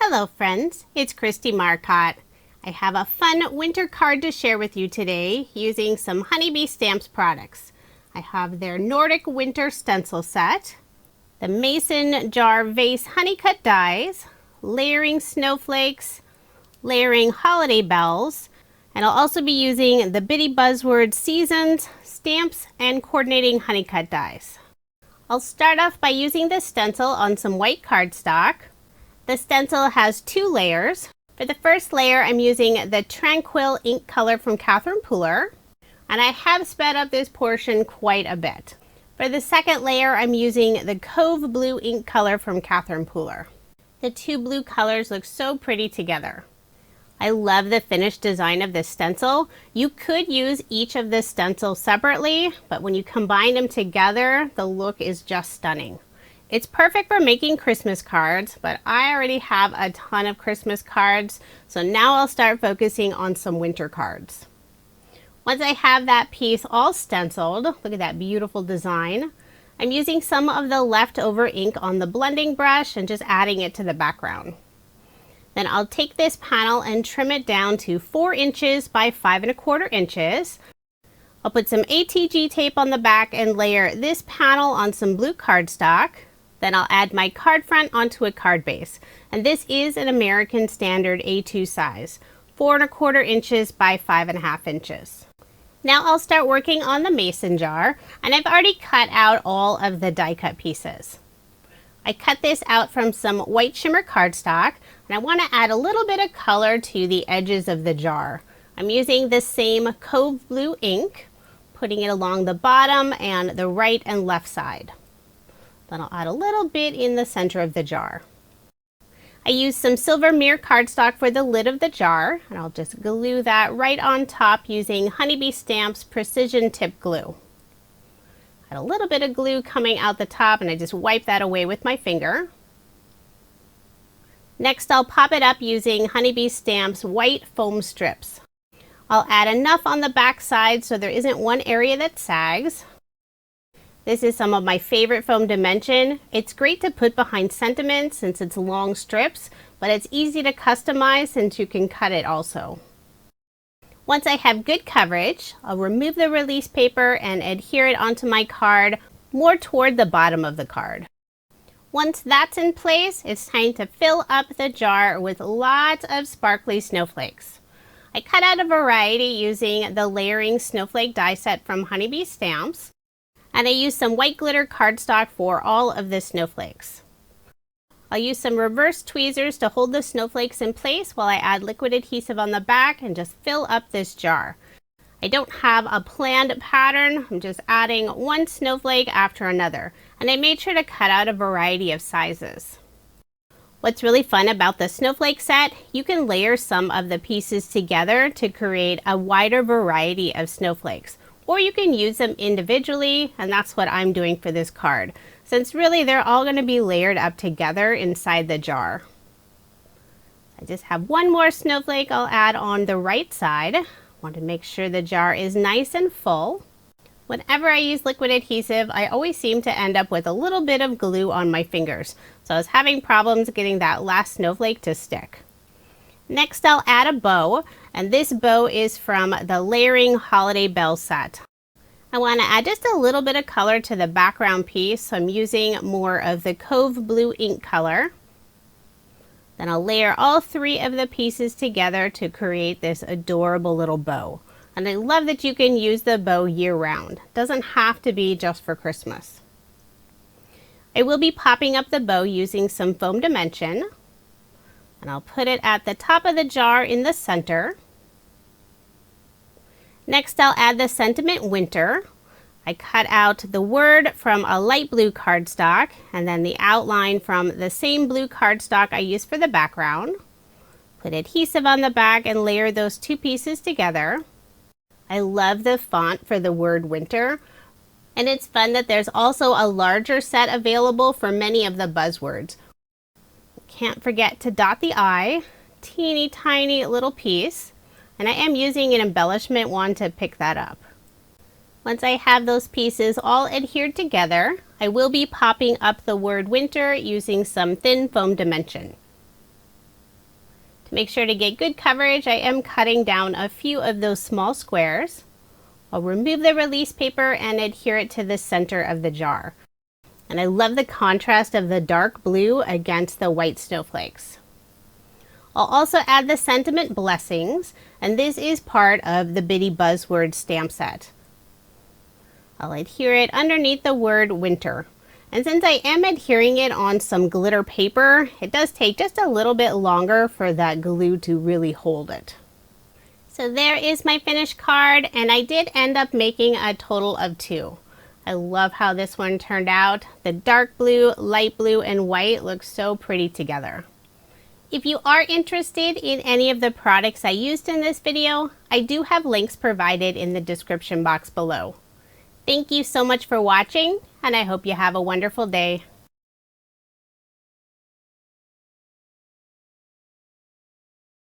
Hello friends, it's Kristie Marcotte. I have a fun winter card to share with you today using some Honeybee Stamps products. I have their Nordic Winter Stencil Set, the Mason Jar Vase Honeycut dies, layering snowflakes, layering holiday bells, and I'll also be using the Bitty Buzzwords Seasons, stamps, and coordinating honeycut dies. I'll start off by using this stencil on some white cardstock. The stencil has two layers. For the first layer, I'm using the Tranquil ink color from Catherine Pooler, and I have sped up this portion quite a bit. For the second layer, I'm using the Cove Blue ink color from Catherine Pooler. The two blue colors look so pretty together. I love the finished design of this stencil. You could use each of the stencils separately, but when you combine them together, the look is just stunning. It's perfect for making Christmas cards, but I already have a ton of Christmas cards, so now I'll start focusing on some winter cards. Once I have that piece all stenciled, look at that beautiful design, I'm using some of the leftover ink on the blending brush and just adding it to the background. Then I'll take this panel and trim it down to 4 inches by 5 1/4 inches. I'll put some ATG tape on the back and layer this panel on some blue cardstock. Then I'll add my card front onto a card base. And this is an American Standard A2 size, 4 1/4 inches by 5 1/2 inches. Now I'll start working on the mason jar, and I've already cut out all of the die cut pieces. I cut this out from some white shimmer cardstock, and I want to add a little bit of color to the edges of the jar. I'm using the same Cove Blue ink, putting it along the bottom and the right and left side. Then I'll add a little bit in the center of the jar. I used some silver mirror cardstock for the lid of the jar, and I'll just glue that right on top using Honeybee Stamps Precision Tip Glue. Add a little bit of glue coming out the top, and I just wipe that away with my finger. Next, I'll pop it up using Honeybee Stamps white foam strips. I'll add enough on the back side so there isn't one area that sags. This is some of my favorite foam dimension. It's great to put behind sentiments since it's long strips, but it's easy to customize since you can cut it also. Once I have good coverage, I'll remove the release paper and adhere it onto my card more toward the bottom of the card. Once that's in place, it's time to fill up the jar with lots of sparkly snowflakes. I cut out a variety using the layering snowflake die set from Honeybee Stamps, and I used some white glitter cardstock for all of the snowflakes. I'll use some reverse tweezers to hold the snowflakes in place while I add liquid adhesive on the back and just fill up this jar. I don't have a planned pattern, I'm just adding one snowflake after another, and I made sure to cut out a variety of sizes. What's really fun about the snowflake set, you can layer some of the pieces together to create a wider variety of snowflakes. Or you can use them individually, and that's what I'm doing for this card, since really they're all going to be layered up together inside the jar. I just have one more snowflake I'll add on the right side. I want to make sure the jar is nice and full. Whenever I use liquid adhesive, I always seem to end up with a little bit of glue on my fingers, so I was having problems getting that last snowflake to stick. Next, I'll add a bow, and this bow is from the Layering Holiday Bell set. I want to add just a little bit of color to the background piece, so I'm using more of the Cove Blue ink color. Then I'll layer all 3 of the pieces together to create this adorable little bow. And I love that you can use the bow year-round. It doesn't have to be just for Christmas. I will be popping up the bow using some foam dimension. And I'll put it at the top of the jar in the center. Next, I'll add the sentiment winter. I cut out the word from a light blue cardstock and then the outline from the same blue cardstock I used for the background. Put adhesive on the back and layer those 2 pieces together. I love the font for the word winter, and it's fun that there's also a larger set available for many of the buzzwords. Can't forget to dot the I, teeny tiny little piece, and I am using an embellishment wand to pick that up. Once I have those pieces all adhered together, I will be popping up the word winter using some thin foam dimension. To make sure to get good coverage, I am cutting down a few of those small squares. I'll remove the release paper and adhere it to the center of the jar. And I love the contrast of the dark blue against the white snowflakes. I'll also add the sentiment blessings, and this is part of the Bitty Buzzwords stamp set. I'll adhere it underneath the word winter. And since I am adhering it on some glitter paper, it does take just a little bit longer for that glue to really hold it. So there is my finished card, and I did end up making a total of 2. I love how this one turned out. The dark blue, light blue, and white look so pretty together. If you are interested in any of the products I used in this video, I do have links provided in the description box below. Thank you so much for watching, and I hope you have a wonderful day.